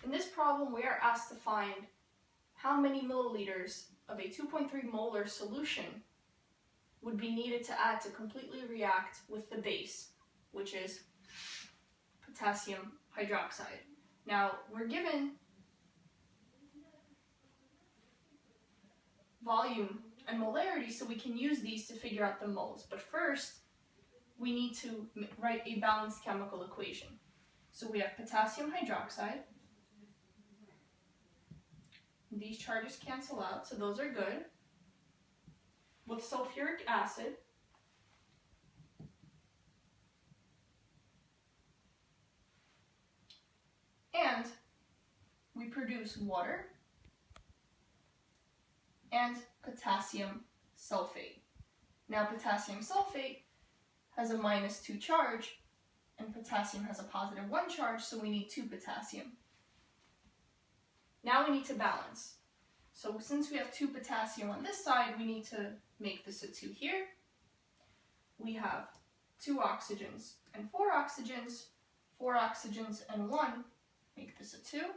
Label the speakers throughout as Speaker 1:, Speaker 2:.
Speaker 1: In this problem, we are asked to find how many milliliters of a 2.3 molar solution would be needed to add to completely react with the base, which is potassium hydroxide. Now, we're given volume and molarity, so we can use these to figure out the moles. But first, we need to write a balanced chemical equation. So we have potassium hydroxide. These charges cancel out, so those are good. With sulfuric acid, and we produce water and potassium sulfate. Now potassium sulfate has a -2 charge, and potassium has a +1 charge, so we need 2 potassium. Now we need to balance. So since we have 2 potassium on this side, we need to make this a 2 here. We have 2 oxygens and 4 oxygens, 4 oxygens and 1 make this a 2.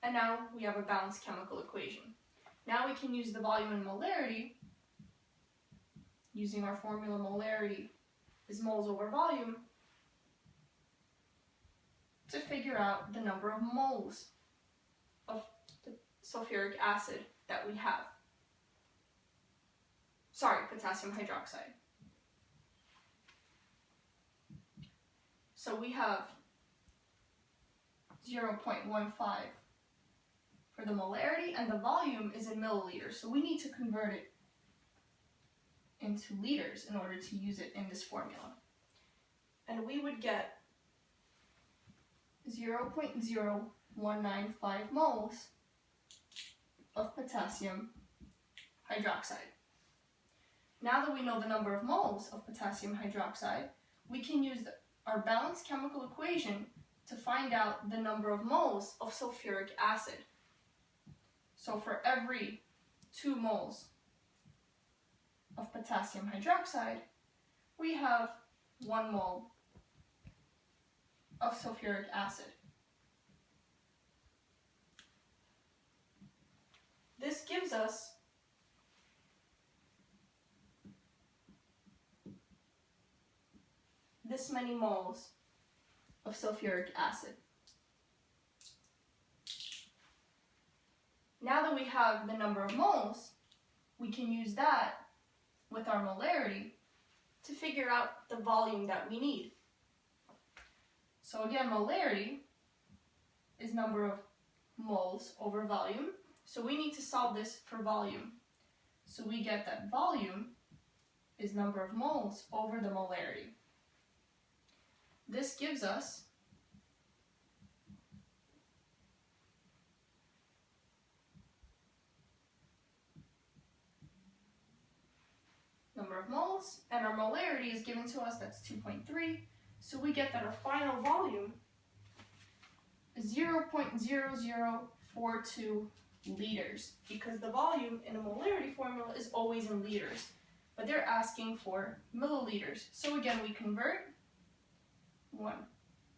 Speaker 1: And now we have a balanced chemical equation. Now we can use the volume and molarity, using our formula molarity is moles over volume, to figure out the number of moles of the sulfuric acid that we have. Sorry, potassium hydroxide. So we have 0.15 for the molarity, and the volume is in milliliters, so we need to convert it into liters in order to use it in this formula. And we would get 0.0195 moles of potassium hydroxide. Now that we know the number of moles of potassium hydroxide, we can use our balanced chemical equation to find out the number of moles of sulfuric acid. So for every 2 moles of potassium hydroxide, we have 1 mole of sulfuric acid. This gives us this many moles of sulfuric acid. Now that we have the number of moles, we can use that with our molarity to figure out the volume that we need. So again, molarity is number of moles over volume. So we need to solve this for volume. So we get that volume is number of moles over the molarity. This gives us number of moles, and our molarity is given to us, that's 2.3. So we get that our final volume is 0.0042 liters, because the volume in a molarity formula is always in liters, but they're asking for milliliters. So again, we convert 1,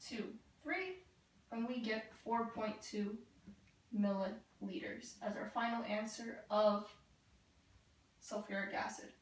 Speaker 1: 2, 3, and we get 4.2 milliliters as our final answer of sulfuric acid.